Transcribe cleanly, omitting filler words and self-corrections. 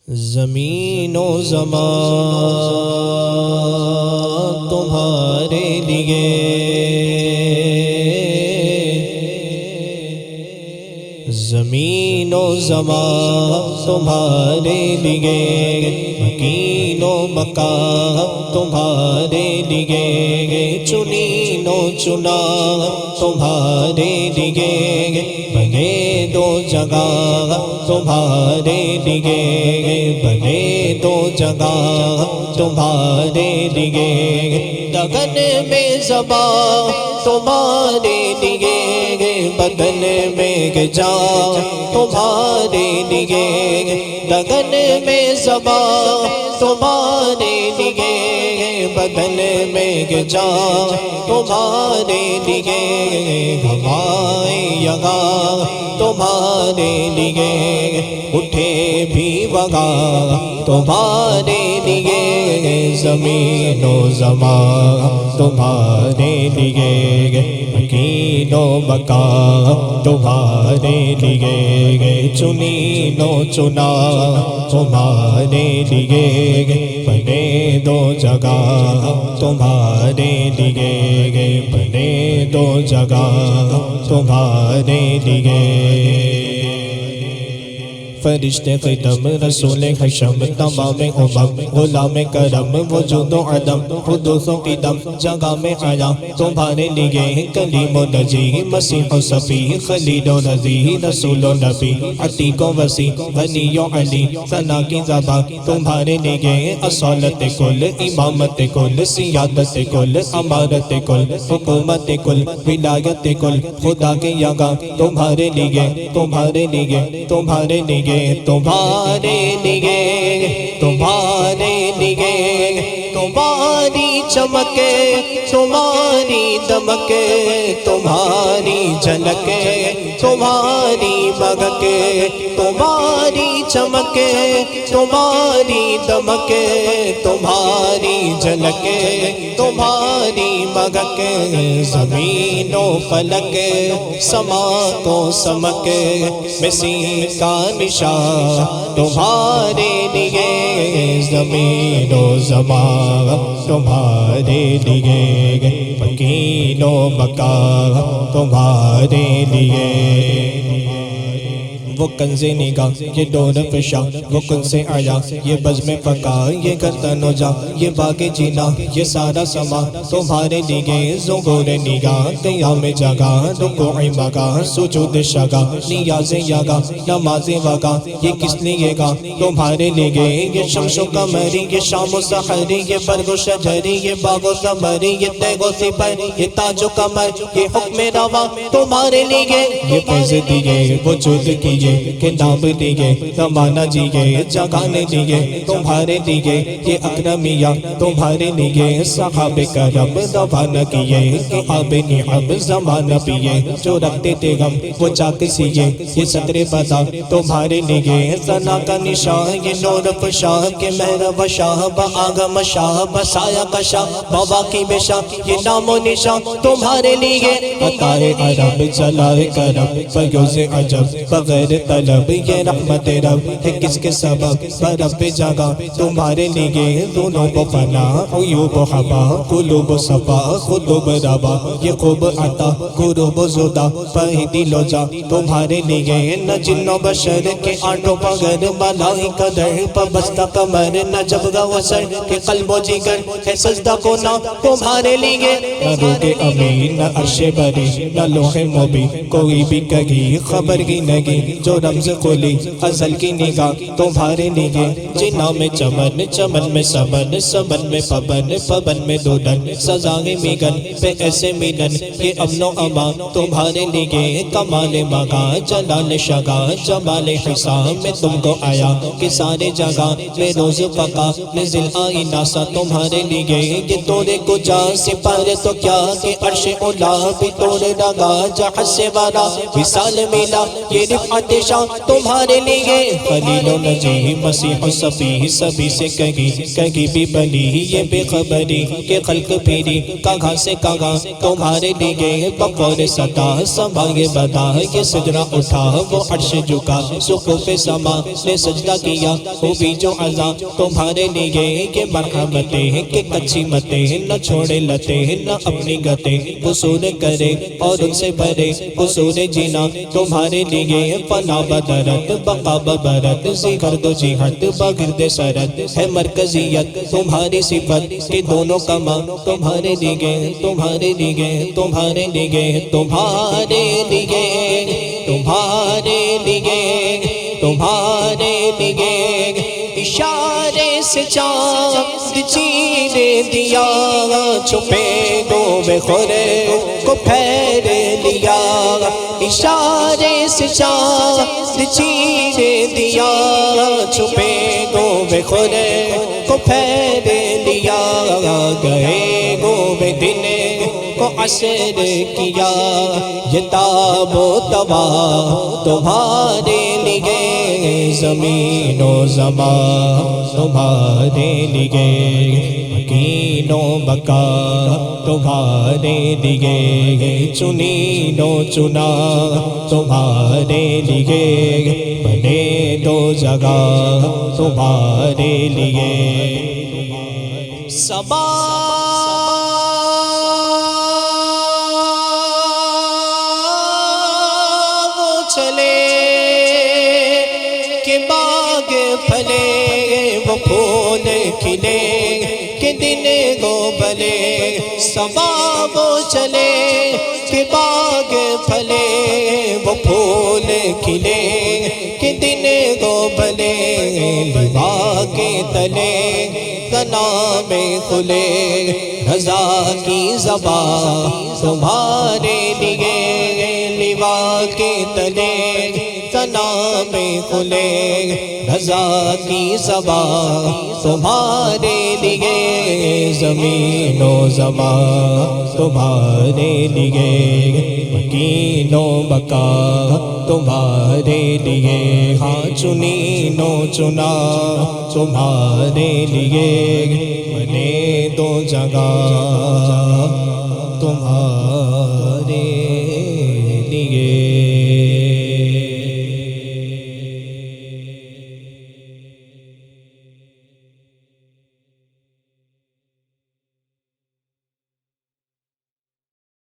زمین و زمان تمہارے لیے، زمین و زمان تمہارے لیے، مکین و مکان تمہارے لیے، چنین و چنا تمہارے لیے، بنے دو جگہ تمہارے لیے، بنے دو جگہ تمہارے لیے، گگن میں زباں تمہارے لیے، بدن میں جان تمہارے لیے، گگن میں زباں تمہارے لیے، بدن میں جان تمہارے لیے، ہوائیں یہاں تمہارے لیے، اٹھے بھی وہاں تمہارے لیے، زمین و زمان تمہارے لیے، مکین و مکان تمہارے لیے، چنین و چنا تمہارے لیے، بنے دو جگہ تمہارے لیے، بنے دو جگہ تمہارے لیے، فرشتے قدم رسول حشم تمام امم غلام کرم وجود و عدم حدوث و قدم جگہ میں آیا تمہارے لیے، کلیم و نجی مسیح و صفی خلیل و رضی رسول و نبی عتیق و وسیع غنی و علی ثنا کی زبان تمہارے لیے، اصالت کل امامت کل سیادت کل امارت کل حکومت کل ولایت کل خدا کے یگاں تمہارے لیے، تمہارے لیے، تمہارے لیے، تمہارے لیے، تمہارے لیے، تمہاری چمکے تمہاری دمکے تمہاری جھلکے تمہاری مگکے، تمہاری چمکے تمہاری دمکے تمہاری جھلکے تمہاری مگکے، زمین و فلک سما کو سمکے، مسیح کا نشان تمہارے لیے، زمین و زمان تمہارے لیے، مکین و مکان تمہارے لیے، وہ کنز نگاہ یہ دور فشا وہ کن سے آیا، یہ بزم فقا یہ گردن و جا، یہ باغ جینا یہ سارا سما تمہارے لیے، ظہور نگاہ قیام جگہ رکوع مگاہ سجود شگاہ نیاز یگاہ نماز وگاہ، یہ کس لیے گا تمہارے لیے، یہ شمس و قمری یہ شام و سحری، یہ برگ و شجری یہ باغ و ثمری، یہ تیغ و سپر یہ تاج و کمر، یہ حکم روا تمہارے لیے، یہ فیض دیے وجود کیے کہ نام دیے زمانہ جیے جگانے دیے تمہارے لیے، یہ اکرمیہ تمہارے لیے، صحابہ کرم روانہ کیے کہ آب نعم زمانہ پیے، جو رکھتے تھے غم وہ چاک سیے، یہ صدر بدا تمہارے لیے، ثنا کا نشان یہ نور فشاں کہ محرب شاہ بآگم شاہ بسایہ کا شاہ بواقب شاہ، یہ نام و نشان تمہارے لیے، عطائے عرب جلائے کرم فیوز عجب بغیر طلب، یہ رحمت رب ہے کس کے سبب برب جگہ تمہارے لیے، دونوں کو فنا عیوب و حبا قلوب و صفا خلوب ربا، یہ خوب عطا قروب و زدہ فہدی لوجا تمہارے لیے، نہ جن و بشر کے آنٹوں پگر ملائکہ در پبستہ کمر، نہ جبگہ و سر کے قلب و جگر ہے سجدہ کونا تمہارے لیے، نہ روح امین نہ عرش بری نہ لوح مبین کوئی بھی کہیں خبر کی نگی، جو رمز کھولی ازل کی نگاہ تمہارے لیے، جنا میں چمن چمن میں سمن سمن میں پبن پبن میں دودن سزائے میگن پہ ایسے میگن، یہ امن و امان تمہارے لیے، کمال مگا جلال شگا جمال حسام میں تم کو آیا کہ سارے جگہ میں روز فقا نزل آئی ناسا تمہارے لیے، یہ توڑے کو جا سپارے تو کیا کہ عرش اولا بھی توڑے لگا جہاں سے وارا وصال ملا، یہ رفعت شاہ تمہارے لیے خلیل و نجی مسیح و صفی سبھی سے کہیں بھی بلی یہ بے خبری کہ خلق پھیری کہاں سے کہاں تمہارے لیے بقول صدا سمائے بدا یہ سجدہ اٹھا وہ عرش جھکا سقوف سما نے سجدہ کیا وہ بھی جو عزا تمہارے لیے یہ مرحمتیں کہ کچھی متیں نہ چھوڑے لتے نہ اپنی گتیں قصور کرے اور ان سے بھرے قصور جینا تمہارے لیے فنا بدرت بقا ببرت زیغرد و جہت بغرد سرت ہے مرکزیت تمہاری صفت کہ دونوں کما تمہارے لیے تمہارے لیے تمہارے لیے تمہارے لیے تمہارے لیے تمہارے لیے اشارے سے چاند چیر دیا چھپے گوے خورے کو پھیر لیا اشارے سے چاند چیر دیا چھپے گوے خورے کو پھیر لیا گئے گوے دن کو عصر کیا یہ تاب و تبا تمہارے لیے زمین و زمان تمہارے لیے مکین و بقا تمہارے لیے چنین و چنا تمہارے لیے بنے دو جگہ تمہارے لیے سما چلے کہ باغ پھلے وہ پھول کھلے کہ دن گو بلے سبا وہ چلے کہ باغ پھلے وہ پھول کھلے کہ دن گو بلے لوا کے تلے گنا میں کھلے رضا کی زبان تمہارے لیے لوا کے تلے تنا میں کھلے رضا کی زبان تمہارے لیے زمین و زمان تمہارے لیے مکین و بقا تمہارے لیے ہاں چنین و چنا تمہارے لیے بنے دو جگہ